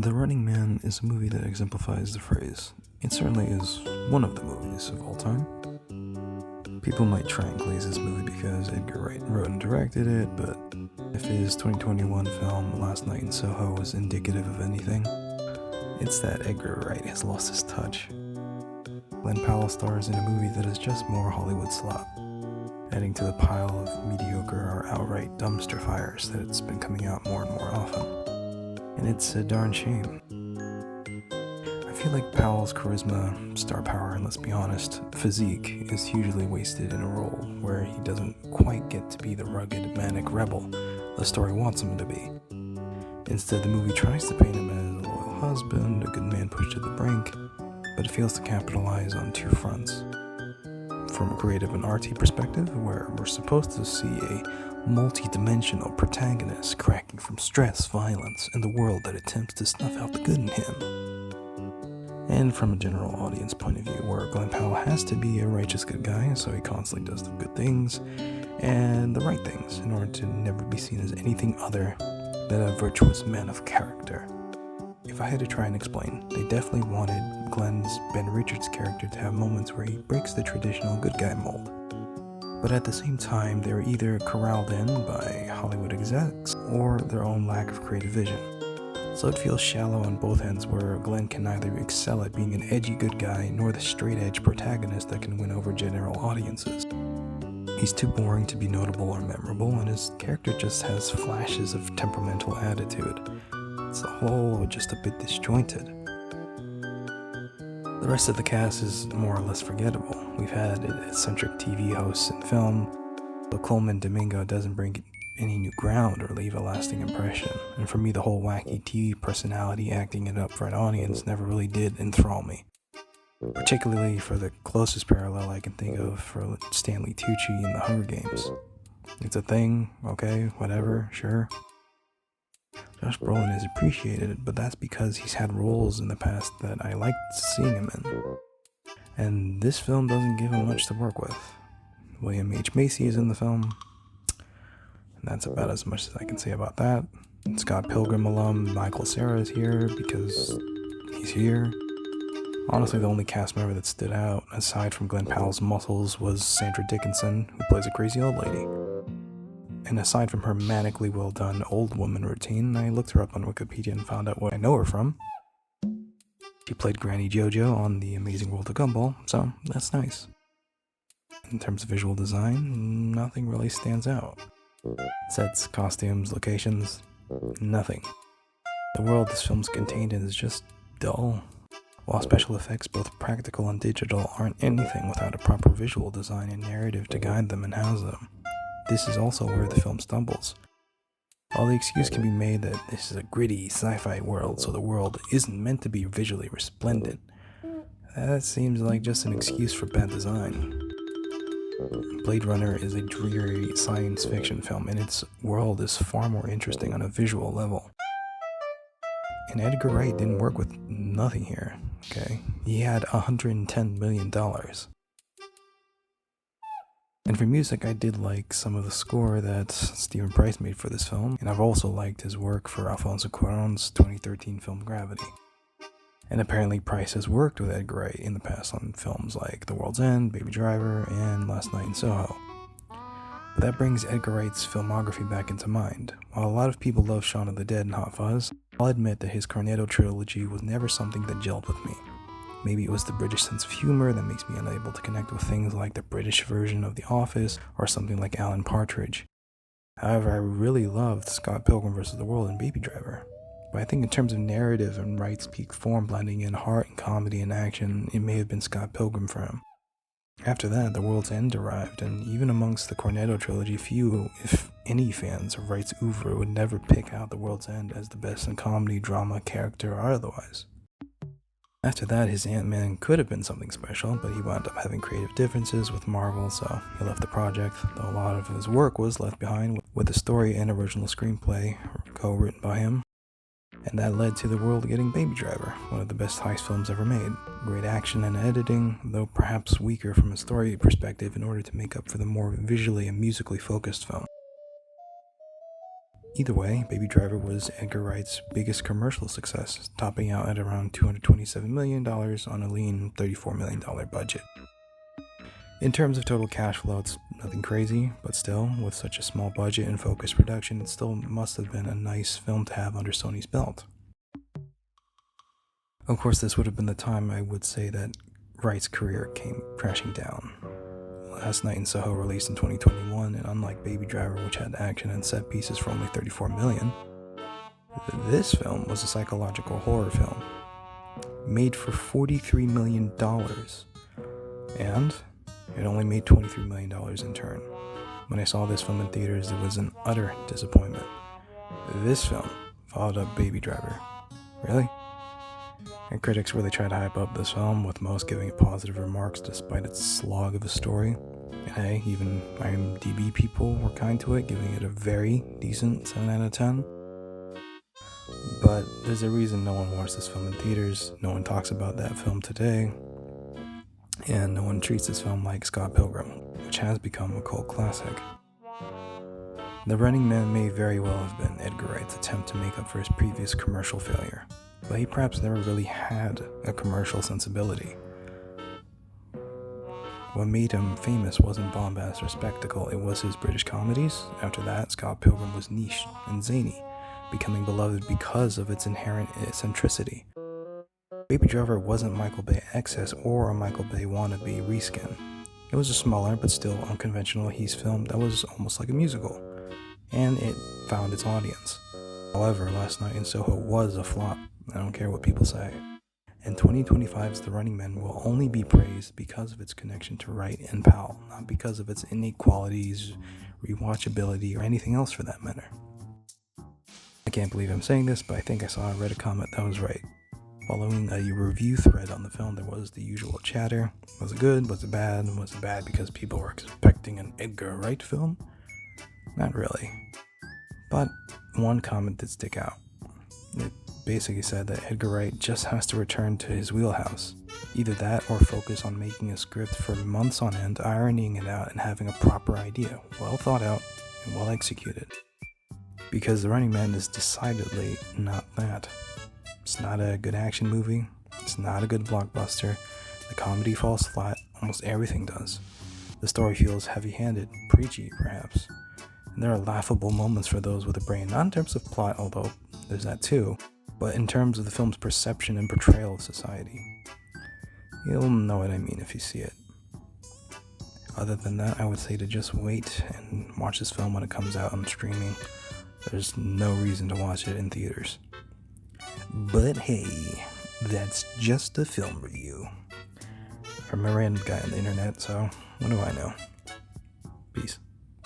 The Running Man is a movie that exemplifies the phrase. It certainly is one of the movies of all time. People might try and glaze this movie because Edgar Wright wrote and directed it, but if his 2021 film Last Night in Soho was indicative of anything, it's that Edgar Wright has lost his touch. Glen Powell stars in a movie that is just more Hollywood slop, adding to the pile of mediocre or outright dumpster fires that it's been coming out more and more often. And it's a darn shame. I feel like Powell's charisma, star power, and let's be honest, physique is hugely wasted in a role where he doesn't quite get to be the rugged, manic rebel the story wants him to be. Instead, the movie tries to paint him as a loyal husband, a good man pushed to the brink, but it fails to capitalize on two fronts. From a creative and artsy perspective, where we're supposed to see a multi-dimensional protagonist cracking from stress, violence, and the world that attempts to snuff out the good in him. And from a general audience point of view, where Glen Powell has to be a righteous good guy, so he constantly does the good things and the right things in order to never be seen as anything other than a virtuous man of character. If I had to try and explain, they definitely wanted Glen's Ben Richards character to have moments where he breaks the traditional good guy mold. But at the same time, they were either corralled in by Hollywood execs or their own lack of creative vision. So it feels shallow on both ends, where Glen can neither excel at being an edgy good guy nor the straight-edge protagonist that can win over general audiences. He's too boring to be notable or memorable, and his character just has flashes of temperamental attitude. It's a whole just a bit disjointed. The rest of the cast is more or less forgettable. We've had eccentric TV hosts in film, but Coleman Domingo doesn't bring any new ground or leave a lasting impression. And for me, the whole wacky TV personality acting it up for an audience never really did enthrall me. Particularly for the closest parallel I can think of for Stanley Tucci in The Hunger Games. It's a thing, okay, whatever, sure. Josh Brolin is appreciated, but that's because he's had roles in the past that I liked seeing him in. And this film doesn't give him much to work with. William H. Macy is in the film, and that's about as much as I can say about that. Scott Pilgrim alum Michael Cera is here because he's here. Honestly, the only cast member that stood out, aside from Glen Powell's muscles, was Sandra Dickinson, who plays a crazy old lady. And aside from her manically well-done old woman routine, I looked her up on Wikipedia and found out what I know her from. She played Granny JoJo on The Amazing World of Gumball, so that's nice. In terms of visual design, nothing really stands out. Sets, costumes, locations, nothing. The world this film's contained in is just dull. While special effects, both practical and digital, aren't anything without a proper visual design and narrative to guide them and house them. This is also where the film stumbles. While the excuse can be made that this is a gritty sci-fi world, so the world isn't meant to be visually resplendent, that seems like just an excuse for bad design. Blade Runner is a dreary science fiction film, and its world is far more interesting on a visual level. And Edgar Wright didn't work with nothing here, okay? He had $110 million. And for music, I did like some of the score that Stephen Price made for this film, and I've also liked his work for Alfonso Cuarón's 2013 film Gravity. And apparently Price has worked with Edgar Wright in the past on films like The World's End, Baby Driver, and Last Night in Soho. But that brings Edgar Wright's filmography back into mind. While a lot of people love Shaun of the Dead and Hot Fuzz, I'll admit that his Cornetto trilogy was never something that gelled with me. Maybe it was the British sense of humor that makes me unable to connect with things like the British version of The Office or something like Alan Partridge. However, I really loved Scott Pilgrim vs. the World and Baby Driver. But I think in terms of narrative and Wright's peak form blending in heart and comedy and action, it may have been Scott Pilgrim for him. After that, The World's End arrived, and even amongst the Cornetto trilogy, few, if any, fans of Wright's oeuvre would never pick out The World's End as the best in comedy, drama, character, or otherwise. After that, his Ant-Man could have been something special, but he wound up having creative differences with Marvel, so he left the project, though a lot of his work was left behind, with the story and original screenplay co-written by him. And that led to the world getting Baby Driver, one of the best heist films ever made. Great action and editing, though perhaps weaker from a story perspective in order to make up for the more visually and musically focused film. Either way, Baby Driver was Edgar Wright's biggest commercial success, topping out at around $227 million on a lean $34 million budget. In terms of total cash flow, it's nothing crazy, but still, with such a small budget and focused production, it still must have been a nice film to have under Sony's belt. Of course, this would have been the time I would say that Wright's career came crashing down. Last Night in Soho released in 2021, and unlike Baby Driver, which had action and set pieces for only $34 million, this film was a psychological horror film, made for $43 million, and it only made $23 million in turn. When I saw this film in theaters, it was an utter disappointment. This film followed up Baby Driver. Really? And critics really tried to hype up this film, with most giving it positive remarks despite its slog of a story. And hey, even IMDb people were kind to it, giving it a very decent 7 out of 10. But there's a reason no one watched this film in theaters, no one talks about that film today, and no one treats this film like Scott Pilgrim, which has become a cult classic. The Running Man may very well have been Edgar Wright's attempt to make up for his previous commercial failure, but he perhaps never really had a commercial sensibility. What made him famous wasn't bombast or spectacle, it was his British comedies. After that, Scott Pilgrim was niche and zany, becoming beloved because of its inherent eccentricity. Baby Driver wasn't Michael Bay excess or a Michael Bay wannabe reskin. It was a smaller but still unconventional heist film that was almost like a musical, and it found its audience. However, Last Night in Soho was a flop. I don't care what people say. And 2025's The Running Man will only be praised because of its connection to Wright and Powell, not because of its innate qualities, rewatchability, or anything else for that matter. I can't believe I'm saying this, but I think I saw a Reddit comment that was right. Following a review thread on the film, there was the usual chatter. Was it good? Was it bad? Was it bad because people were expecting an Edgar Wright film? Not really. But one comment did stick out. It basically said that Edgar Wright just has to return to his wheelhouse. Either that or focus on making a script for months on end, ironing it out, and having a proper idea, well thought out and well executed. Because The Running Man is decidedly not that. It's not a good action movie, it's not a good blockbuster, the comedy falls flat, almost everything does. The story feels heavy-handed, preachy perhaps, and there are laughable moments for those with a brain, not in terms of plot, although there's that too, but in terms of the film's perception and portrayal of society. You'll know what I mean if you see it. Other than that, I would say to just wait and watch this film when it comes out on streaming. There's no reason to watch it in theaters. But hey, that's just a film review from a random guy on the internet, so what do I know? Peace.